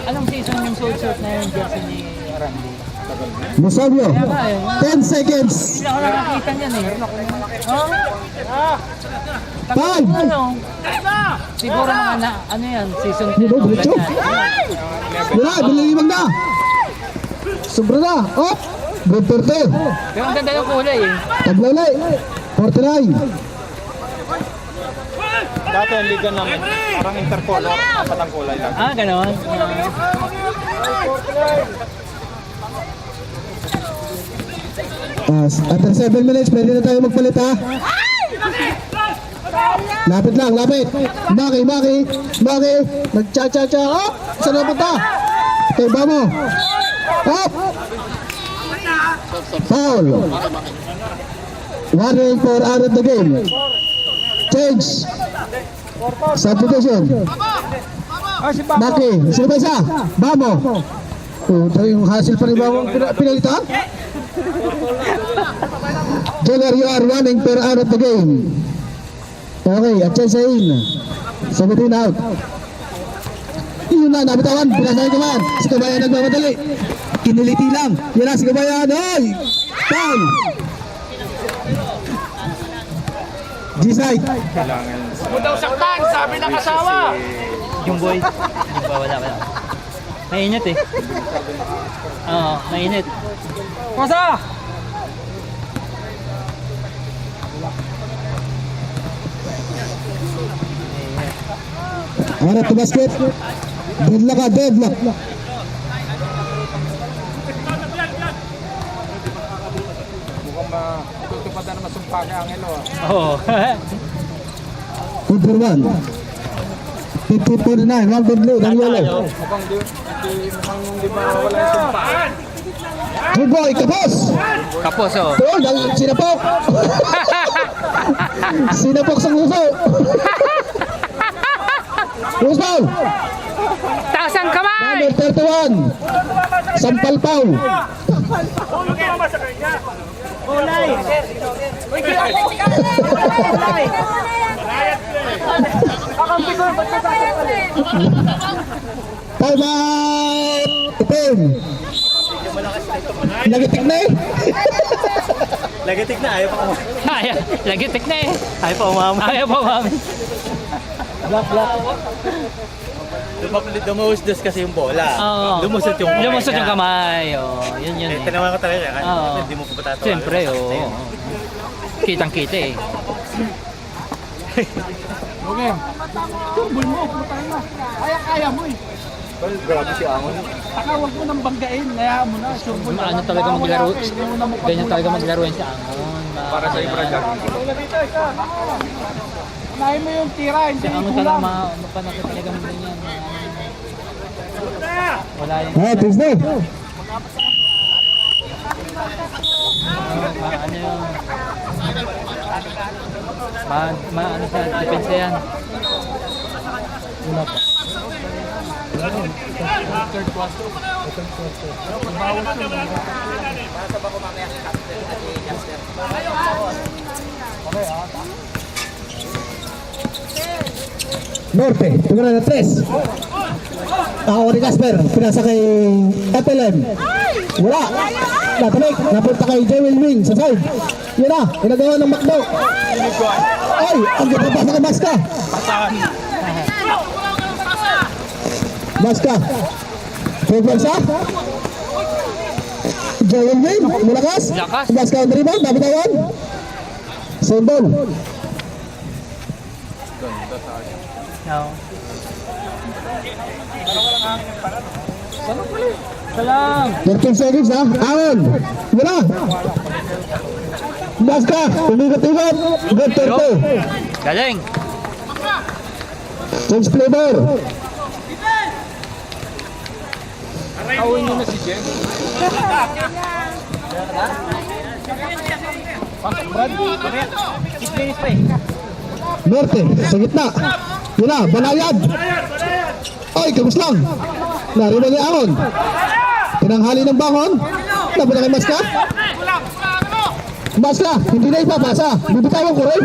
Anong season yung suit na yung jersey ni Randy? Musovio, 10 seconds. Hindi ako nakakita niyan eh. Oh? 5. Ano? Siguro mga na, ano yan, season 10. Diretso. Yun na, bililimag na. Sobra na. Oh, good 30. Pero ang ganda yung kulay eh. Taglawlay. 49. Dati ang liga namin, parang intercolor, patang kulay lang. Ah, gano'n? After 7 minutes, pwede na tayo magpalit ha. Lapit lang, lapit. Maki. Nag-cha-cha-cha. Oh, saan na punta? Okay, mo. Up. Foul. Warning for out of the game. Change. Substitution. Maki, sino ba isa? Bamo. Oh, yung hassle pa rin Bamo pinalitan? Junior, you are running per out of the game. Okay, at Chesain. 17 out. Yun na, nabitawan. Pinasahin naman. Si Kabayan nagmamadali. Kiniliti lang. Yan na si Kabayan. Ay! Foul! G-side. Huwag daw saktan, sabi ng asawa. Yung boy. Hindi ba, wala. Mainit eh. Oo, mainit. Pasa! Harap to basket. Deadlock ka, deadlock. Mukhang matutupad na naman sumpa kay Angelo. Oo. Good for 1. 50-49. 1 good lead. Ang yellow. Mukhang di mawala yung sumpa. Good boy, kapos! Kapos oh. Doon, ang sinapok! Sinapok sa nguso! Uspaw! Taas ang kamay! Number 31! Sampal Pau! Time out! Itim! Nagitik na eh! Lagitik na, ayaw pa ko. Ayaw, lagitik na eh. Ayaw pa umami. Ayaw pa umami. Dumusdos kasi yung bola. Oo. Lumusot yung kamay. Lumusot yung kamay. Oh, yun Eh, eh. tinawa ko talaga. Kasi Oo. hindi mo pa patatawa. Siyempre, oo. Kitang-kita eh. Kaya mo eh. Grabe si Amon. Takawag mo ng banggain, kaya mo na. Surbol Ano talaga maglaro. Ganyan talaga maglaro yan sa Angon. Para sa Ibra dyan. Unahin mo yung tira, hindi Sa Angon talaga mapanakit talaga mo ganyan. Wala yung Ah, Tuesday! ano yung ano sa depensa yan. Wala pa. Norte, tumira na 3. Ako ni Casper, pinasa kay FLM. Wala. Natalik, napunta kay Jewel Wing sa side. Yan na, inagawa ng Macdo. Ay, ang ganda pa sa Maska. Baska. Pagpagsa. Joel Wayne, mulakas. Baska ang rebound, nabitawan. Sembol. No. Salam. 13 seconds ha. Aon. Wala. Baska. Umigot-igot. Good turto. Galing. James Flavor. Awin nyo na si Jen. Brad, mamaya. 6 minutes pa eh. Norte. Sa gitna. Yun na. Banayad. Ay, kagus lang. Narinig ni Aon. Tinanghali ng bangon. Laban na kay Baska. Baska. Hindi na ipapasa. Bibitawan ko rin.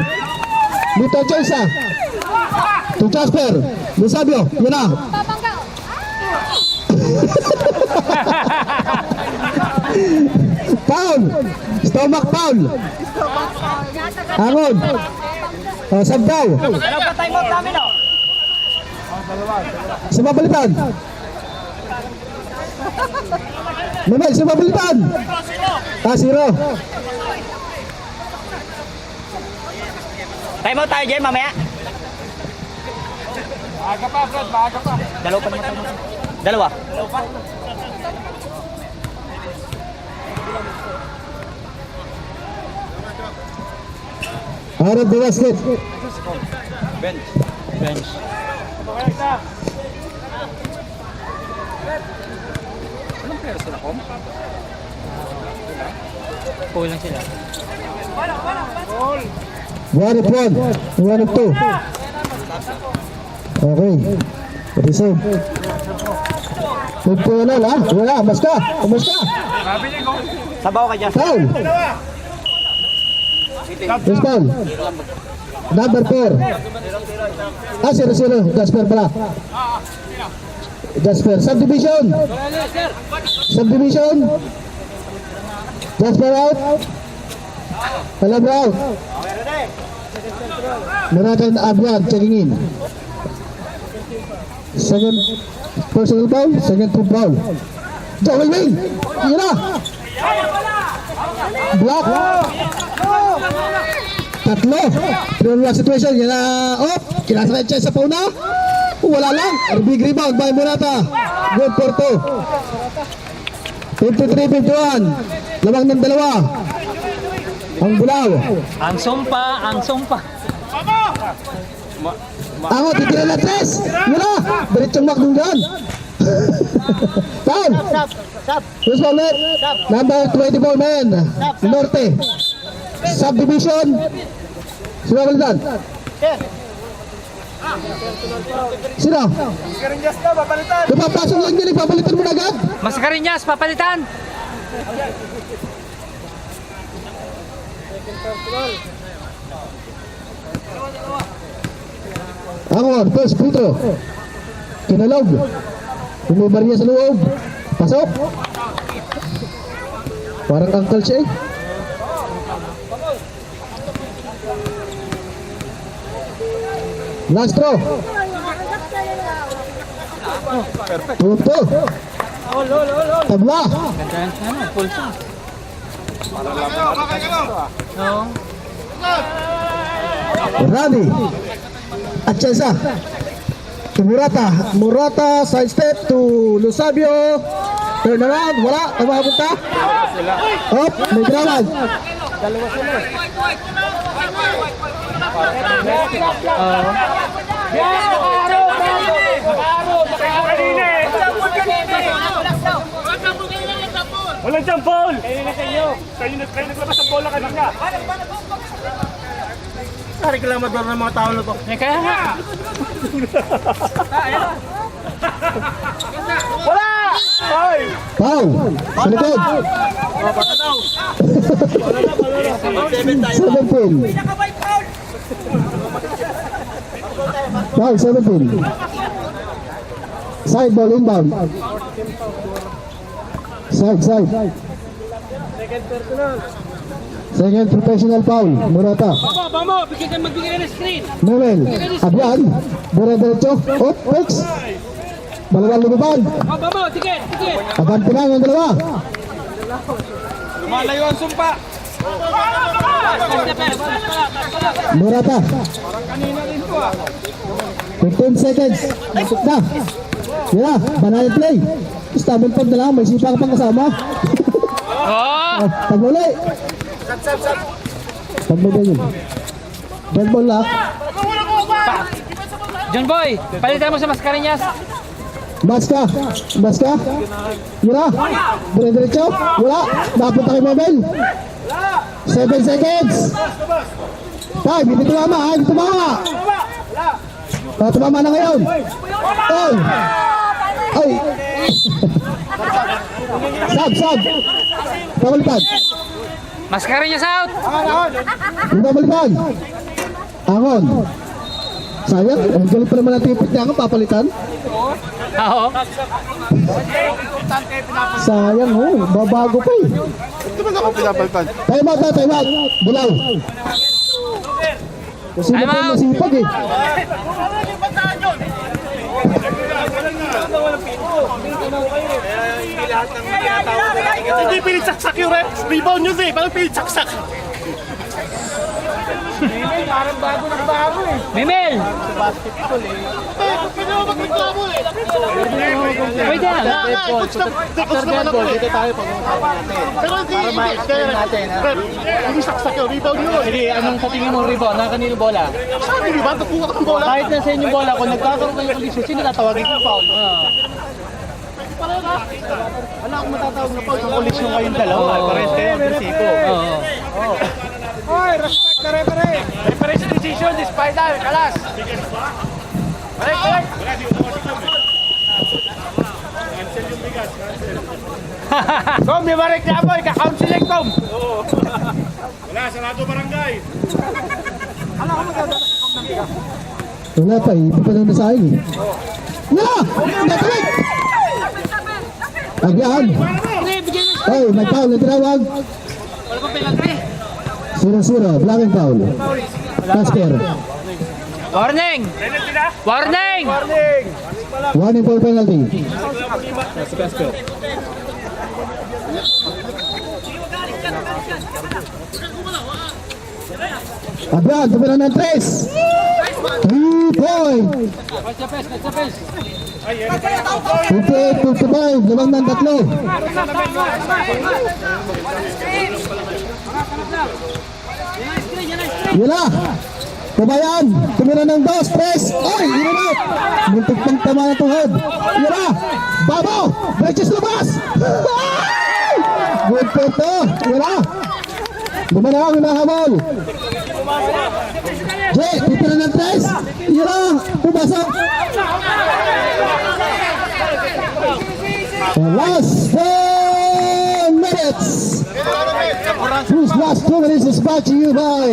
Dito choice ha. To Jasper. Lusabio. Yun na. Foul. Stomach foul. Angon. Sabdaw. Ano pa time out namin oh? Sa babalitan. Mamel, sa babalitan. Zero. Time out tayo, Jen, mamaya. Maaga pa, Fred, maaga pa. Dalawa pa naman tayo. Dalawa. Out of the basket. Bench. Kulang sila. 1 of 1. 1 of 2. Okay. Reserve. Nagpunan ha. Wala. Baska. Baska. Sabaw ka dyan. Foul. Yes, foul. Number 4. 0-0. Jasper pala. Jasper. Subdivision. Subdivision. Jasper out. Palabra out. Miracle Abian checking in. Second personal foul. Second team foul. Joel Wayne. Yun na. Block. Tatlo. 3-1 situation. Yan na. Oh, kinasakay siya sa pauna. Wala lang. Big rebound by Morata. Good for 2. 53-51. Lamang ng dalawa. Ang bulaw. Ang sumpa. Ako, titira na 3. Wala. Diretsong makdong dyan. Foul. Who's foul net? Number 24 man. Norte. Subdivision. Sino ka dyan? Sino? Karinjas na, babalitan. Napapasok lang yan. Ipapalitan mo na agad. Masakarinyas, papalitan. Ako, first free throw. Kinalog. Bumibariya sa loob. Pasok. Parang uncle siya eh. Last throw. Punto. Tabla. Pulsa. Rani. At Chesa. To Murata. Murata side step to Lusabio. Turn around. Wala. Tamapunta. Hop. May grawad. Walang siyang foul! Kayo naglabas ang bola kanina. Reklamador ng mga tao na to. Kaya nga. Wala! Ay! Foul. Sa likod. 17. Foul, 17. Side ball inbound. Side. Second professional foul. Murata. Bamo! Bigyan magbigay ng screen! Noel. Abian. Bura derecho. Oh, fix. Malawang lumiban. Oh, babo, tikit, tikit. Abante lang ang dalawa. Malayo ang sumpa. Murata. 15 seconds. Masuk na. Yeah, banana play. Stabon pag na lang, may sipa ka pang kasama. Oh! Pagmuli. Pagmuli yun. Red ball lang. John Boy, palitan mo sa Mascareñas. Baska. Baska. Yura. Dire-diretso. Wala. Napunta kay Mabel. 7 seconds. Tay, hindi tumama ha. Hindi tumama. Tumama na ngayon. Ay. Ay. Sab. Pabalikan. Mascareñas out. Hindi pabalikan. Angon. Sayang. Ang galing pa naman ang tipit niya ako. Papalitan. Oo. Sayang oh. Babago pa eh. Ito ba ako pinapalitan? Time out na. Time out. Bulaw. Kasi na pa masipag eh. Hindi pinitsaksak yung rebound yun eh. Parang pinitsaksak. Parang bago ng bago eh. Memel! Pwede mo magreklamo eh. Pwede na. Coach naman ako eh. Pero hindi saksak yung rebound yun. Sige, anong sa tingin mong rebound? Na kanino bola? Sabi di ba? Nakuha ka ng bola. Kahit nasa inyong bola, kung nagkakaroon kayo kolisyon, sino tatawagin ko foul? Wala akong matatawag na foul. Kung kolisyon kayong dalawa. Pares kayo ang prinsipyo. Oo. Oy, respect the referee. Referee's decision is final. Kalas. Correct. Kom, di ba reklamo? Ika-counseling, Kom. Wala, sarado barangay. Wala pa eh. Hindi pa lang nasayang eh. Wala! Natuloy! Agyan! Ay, may foul na tinawag. Wala pa penalty. 0-0. Black and foul. Tasker. Warning! Warning! Warning for penalty. Agyan, tumira ng 3. 3 point. Kachapes, kachapes. 58-55. Lamang ng 3. Yula. Kumayan. Tumira ng 2. Press. Ay, yun na. Muntik pang tama ng tuhod. Yula. Babo. Breches lumas. Ay! Good for to. Yula. Lumana ang hinahabol. Jay, titira ng 3. Yula. Pumasok. Last 10 minutes. Whose last 2 minutes is brought to you by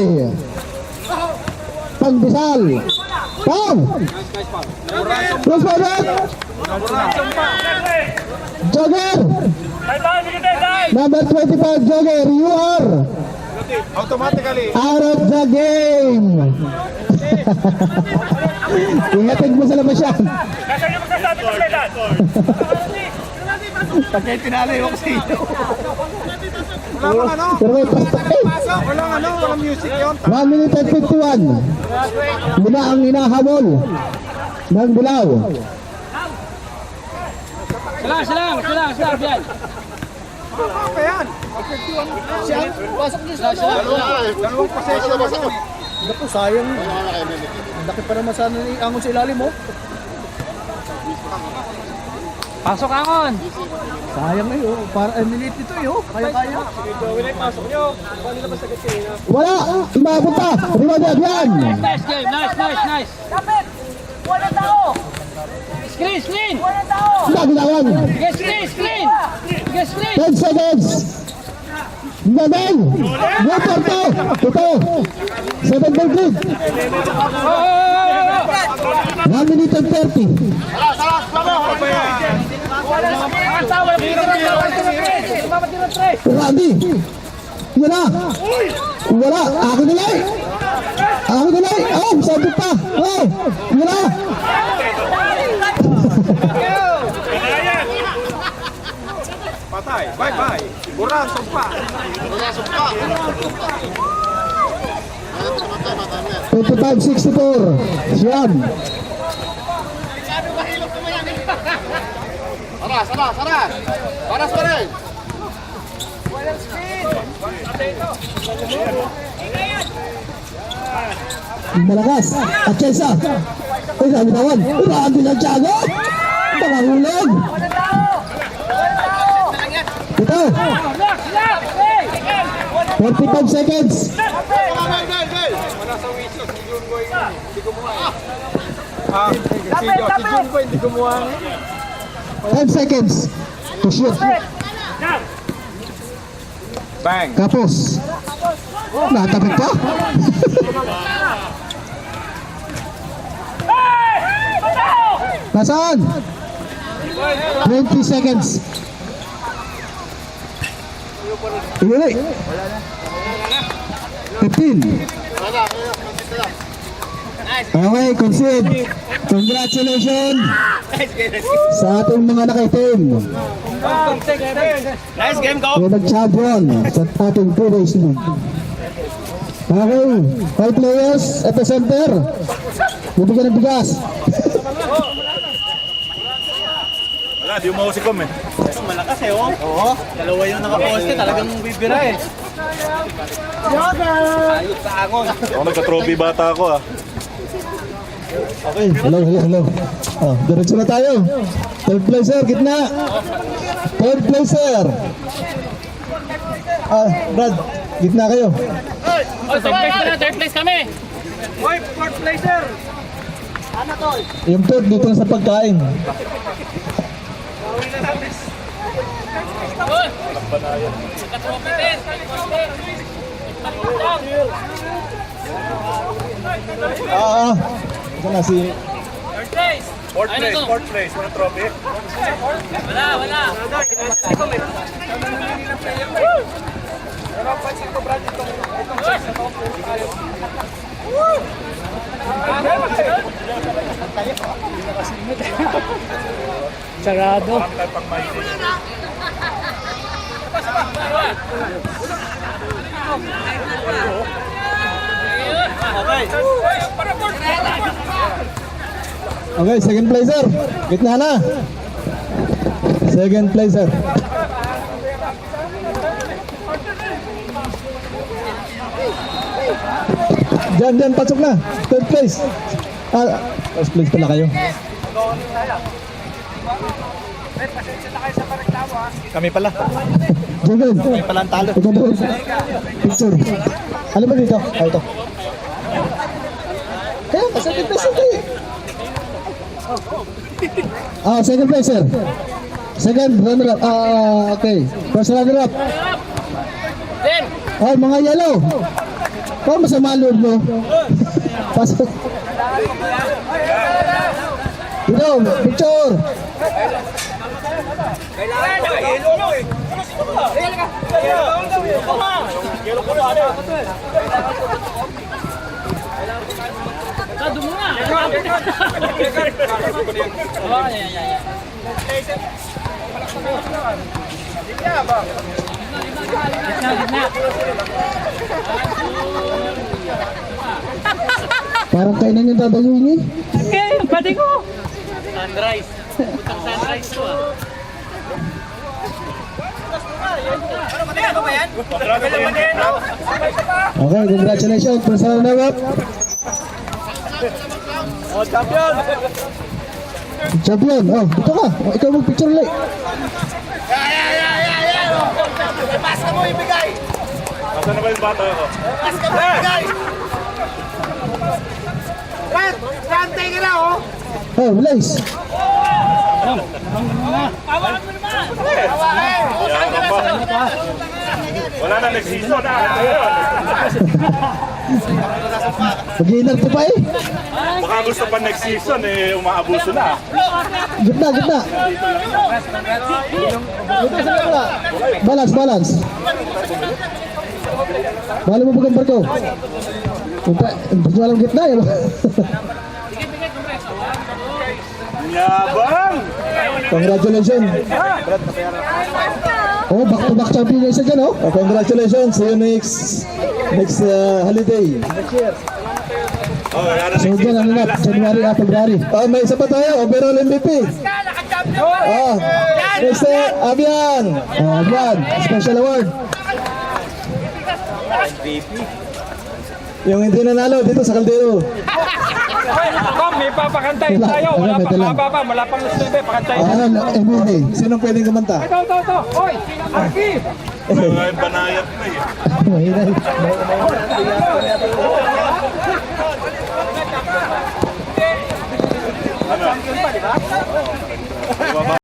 Pandesal. Pam! Who's my man? Jogger! Number 25, Jogger, you are Automatically. out of the game. Ingatid mo sa labas yan. Pagka pinalo yung sino. Pero may perspective. Walang music yun. 1 minute and 51. Muna ang hinahabol ng Bulaw. Salang, Bian. Dalawang possession na siya. Naku, sayang. Laki pa naman sana ni Angon sa ilalim mo. Pasok Angon. Sayang na yun. Para nilit ito yun. Kaya. Wala! Imapunta! Reward yan! Nice game, nice. Kapit! Walang tao! Screen! Walang tao! Nagilawan! Screen! 10 seconds! Mabel! Good for to! Ito! 7 ball good! 1 minute and 30. Randy! Wala! Wala! Ako nilay! Oh! Sabit pa! Oh! Wala! Kurang, sumpa. 55-64. Siyan. Paras pa rin. Malakas. At Chesa. Uy, nabitawan. Uraan din ang Tiago. Nakahulog. Ito. 45 seconds. 10 seconds to shoot. Bang. Kapos. Nakatapit pa. Nasaan? 20 seconds. Iuli. 15. Okay, concede. Congratulations sa ating mga nakaitim. Nice game, go! Yung nag-champion sa ating previous league. Okay, 5 players at the center. Bibigyan ng bigas. Wala, di umawa si Com eh. Malakas eh, oh. Oo. Dalawa yung nakaposte, talagang bibira eh. Ayos sa angon. Ako nagka-trophy bata ako ah. Okay, hello. Oh, diretso na tayo. Third placer, gitna. Third placer. Brad, gitna kayo. Third place kami. Fourth placer. Yung third dito na sa pagkain. Ito na si... Fourth place, walang trophy. Wala. Sarado. Kami tayo pang mahilig. Okay, second placer. Gitna na. Second placer. Diyan, pasok na. Third place. First place pala kayo. Kami pala. Jugin. Kami pala ang talo. Picture. Ano ba dito? Ito. Kaya, second placer kayo. Second placer. Second runner-up. Okay. First runner-up. Mga yellow. Masama loob mo. Pasok. Dito, picture. Parang kainan yung dadayuin eh. Okay, pati ko. Sunrise. Putang sunrise to ah. Okay, congratulations. First runner-up. Oh, champion! Champion. Ito ka. Ikaw mag-picture ulit. Pass ka mo ibigay. Nasaan na ba yung bata ako? Pass ka mo ibigay. Rante ka na oh. Blaze. Wala na nag-season ah. Mag-iinag pa eh. Baka gusto pa next season eh, umaabuso na. Gitna. Balance. Bala mo bagang barko. Hindi alam gitna eh. Yabang! Congratulations. Oh, back-to-back champion yung isa dyan, oh. Congratulations. See you next holiday. Oh, ano So dyan, ano na, January at February. Oh, may isa pa tayo, overall MVP. Oh, Mr. Abian. Oh, Abian, special award. Yung hindi nanalo dito sa Caldero. Kom, may papakantay Wala, tayo. wala, Wala may dala. pa, wala pang sebe, pakantay. Ano, MVP, sinong pwedeng kumanta? Ito. Hoy, Arki! banayat na eh. Mahina.